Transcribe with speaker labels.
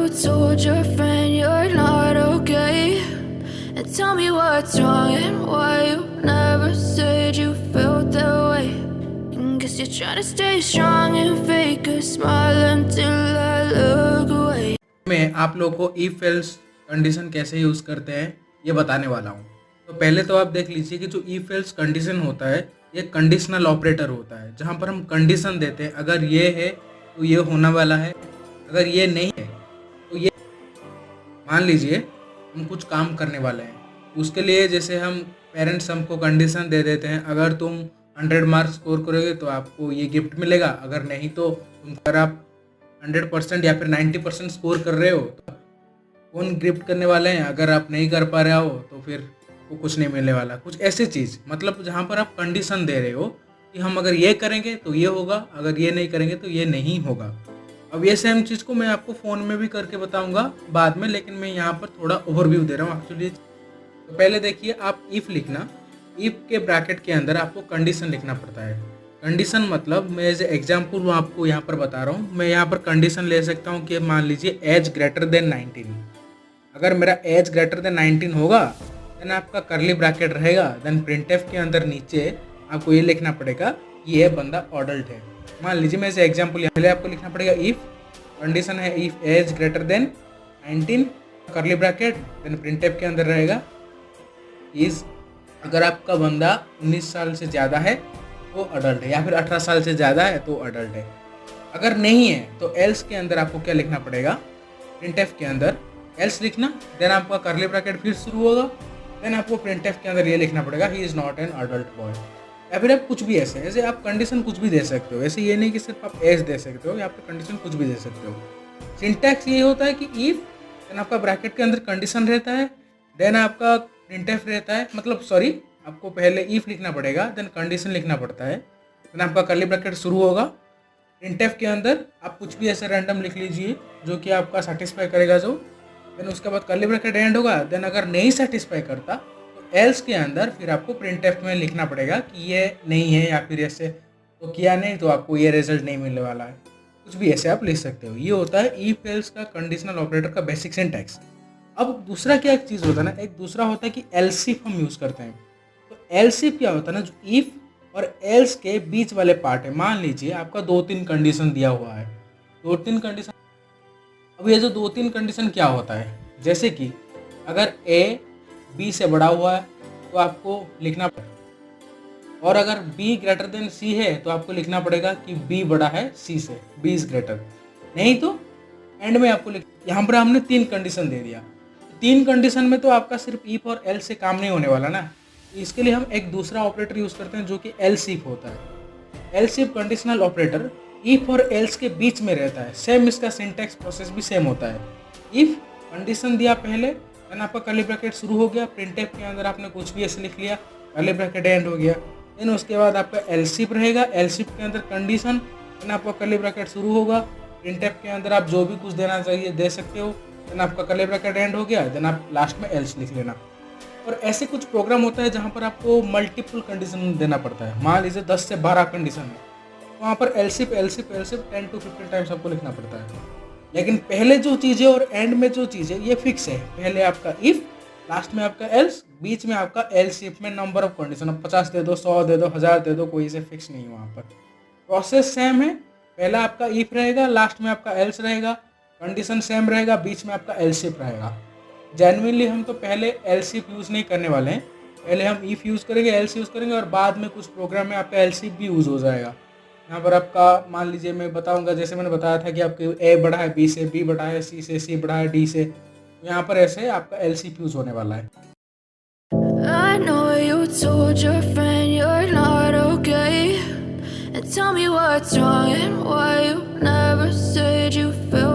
Speaker 1: told your friend you're not okay, and tell me what's wrong and why you never said you felt that way. And guess you're trying to stay strong and fake a smile until I look away.
Speaker 2: मैं आप लोगों को if else condition कैसे use करते हैं ये बताने वाला हूँ। तो पहले तो आप देख लीजिए कि जो इफ एल्स कंडीशन होता है ये कंडीशनल ऑपरेटर होता है, जहाँ पर हम कंडीशन देते हैं अगर ये है तो ये होने वाला है, अगर ये नहीं है तो ये। मान लीजिए हम कुछ काम करने वाले हैं, उसके लिए जैसे हम पेरेंट्स हमको कंडीशन दे देते हैं अगर तुम 100 मार्क्स स्कोर करोगे तो आपको ये गिफ्ट मिलेगा, अगर नहीं तो अगर आप 100% या फिर 90% स्कोर कर रहे हो तो कौन गिफ्ट करने वाले हैं, अगर आप नहीं कर पा रहे हो तो फिर वो कुछ नहीं मिलने वाला। कुछ ऐसी चीज़ मतलब जहाँ पर आप कंडीशन दे रहे हो कि हम अगर ये करेंगे तो ये होगा, अगर ये नहीं करेंगे तो ये नहीं होगा। अब ये सेम चीज़ को मैं आपको फ़ोन में भी करके बताऊंगा बाद में, लेकिन मैं यहाँ पर थोड़ा ओवरव्यू दे रहा हूँ एक्चुअली। तो पहले देखिए, आप इफ़ लिखना, इफ़ के ब्रैकेट के अंदर आपको कंडीशन लिखना पड़ता है। कंडीशन मतलब मैं एज एग्जाम्पल आपको यहाँ पर बता रहा हूँ, मैं यहाँ पर कंडीशन ले सकता हूँ कि मान लीजिए एज ग्रेटर देन 19। अगर मेरा एज ग्रेटर देन 19 होगा देन आपका करली ब्रैकेट रहेगा, देन प्रिंटफ के अंदर नीचे आपको ये लिखना पड़ेगा कि ये बंदा अडल्ट है। मान लीजिए मैं एज एग्जाम्पल पहले आपको लिखना पड़ेगा इफ़ कंडीशन है if age greater than 19 curly bracket, then printf के अंदर रहेगा इज़, अगर आपका बंदा 19 साल से ज़्यादा है तो अडल्ट है, या फिर 18 साल से ज़्यादा है तो अडल्ट है। अगर नहीं है तो एल्स के अंदर आपको क्या लिखना पड़ेगा, प्रिंटफ के अंदर एल्स लिखना, देन आपका करली ब्रैकेट फिर शुरू होगा, देन आपको प्रिंटफ के अंदर ये लिखना पड़ेगा he is not an adult boy. या फिर आप कुछ भी ऐसे आप कंडीशन कुछ भी दे सकते हो, ऐसे ये नहीं कि सिर्फ आप एज दे सकते हो, या फिर कंडीशन कुछ भी दे सकते हो। सिंटैक्स ये होता है कि इफ़, देन आपका ब्रैकेट के अंदर कंडीशन रहता है, देन आपका प्रिंटफ रहता है, मतलब सॉरी आपको पहले इफ़ लिखना पड़ेगा, देन कंडीशन लिखना पड़ता है, देन आपका कर्ली ब्रैकेट शुरू होगा। प्रिंटफ के अंदर आप कुछ भी ऐसे रैंडम लिख लीजिए जो कि आपका सेटिस्फाई करेगा जो, देन उसके बाद कर्ली ब्रैकेट एंड होगा, देन अगर नहीं सेटिस्फाई करता तो एल्स के अंदर फिर आपको प्रिंटफ में लिखना पड़ेगा कि ये नहीं है, या फिर ऐसे तो किया नहीं तो आपको ये रिजल्ट नहीं मिलने वाला है। कुछ भी ऐसे आप लिख सकते हो। ये होता है इफ एल्स का कंडीशनल ऑपरेटर का बेसिक सिंटैक्स। अब दूसरा क्या एक चीज़ होता है ना, एक दूसरा होता है कि एल्सिफ हम यूज़ करते हैं। तो एल्सिफ क्या होता है ना, जो इफ और एल्स के बीच वाले पार्ट है। मान लीजिए आपका 2-3 कंडीशन दिया हुआ है, 2-3 कंडीशन। अब ये जो 2-3 कंडीशन क्या होता है, जैसे कि अगर ए बी से बड़ा हुआ है तो आपको लिखना पड़ेगा, और अगर बी ग्रेटर देन सी है तो आपको लिखना पड़ेगा कि बी बड़ा है सी से, बी इज ग्रेटर। नहीं तो एंड में आपको यहाँ पर हमने 3 कंडीशन दे दिया। 3 कंडीशन में तो आपका सिर्फ इफ और एल से काम नहीं होने वाला ना, इसके लिए हम एक दूसरा ऑपरेटर यूज़ करते हैं जो कि एलसिफ होता है। एलसिफ कंडीशनल ऑपरेटर इफ और एल्स के बीच में रहता है। सेम इसका सिंटैक्स प्रोसेस भी सेम होता है। इफ कंडीशन दिया पहले, देन आपका कर्ली ब्रैकेट शुरू हो गया, प्रिंटफ के अंदर आपने कुछ भी ऐसे लिख लिया, कर्ली ब्रैकेट एंड हो गया, देन उसके बाद आपका एलसिफ रहेगा, एलसिफ के अंदर कंडीशन, देन आपका कर्ली ब्रैकेट शुरू होगा, प्रिंटफ के अंदर आप जो भी कुछ देना चाहिए दे सकते हो, देन आपका कर्ली ब्रैकेट एंड हो गया, देन आप लास्ट में एल्स लिख लेना। और ऐसे कुछ प्रोग्राम होता है जहाँ पर आपको मल्टीपल कंडीशन देना पड़ता है। मान लीजिए 10 से 12 कंडीशन है, वहाँ पर elif elif elif 10 to 15 times आपको लिखना पड़ता है। लेकिन पहले जो चीज़ है और एंड में जो चीज़ है ये फिक्स है। पहले आपका इफ, लास्ट में आपका एल्स, बीच में आपका एलसिफ में नंबर ऑफ कंडीशन। अब 50 दे दो, 100 दे दो, 1000 दे दो, कोई से फिक्स नहीं है वहाँ पर। प्रोसेस सेम है, पहला आपका इफ रहेगा, लास्ट में आपका एल्स रहेगा, कंडीशन सेम रहेगा, बीच में आपका एलसिफ रहेगा। जेन्युइनली हम तो पहले एलसिफ यूज़ नहीं करने वाले हैं, पहले हम इफ़ यूज़ करेंगे, एल्स यूज़ करेंगे, और बाद में कुछ प्रोग्राम में आपका एलसिफ भी यूज़ हो जाएगा। यहाँ पर आपका मान लीजिए मैं बताऊंगा, जैसे मैंने बताया था कि आपके ए बड़ा है बी से, बी बड़ा है सी से, सी बड़ा है डी से, यहाँ पर ऐसे आपका एलसिफ यूज़ होने वाला है।
Speaker 1: I know you told your friend you're not okay, and tell me what's wrong and why you never said you felt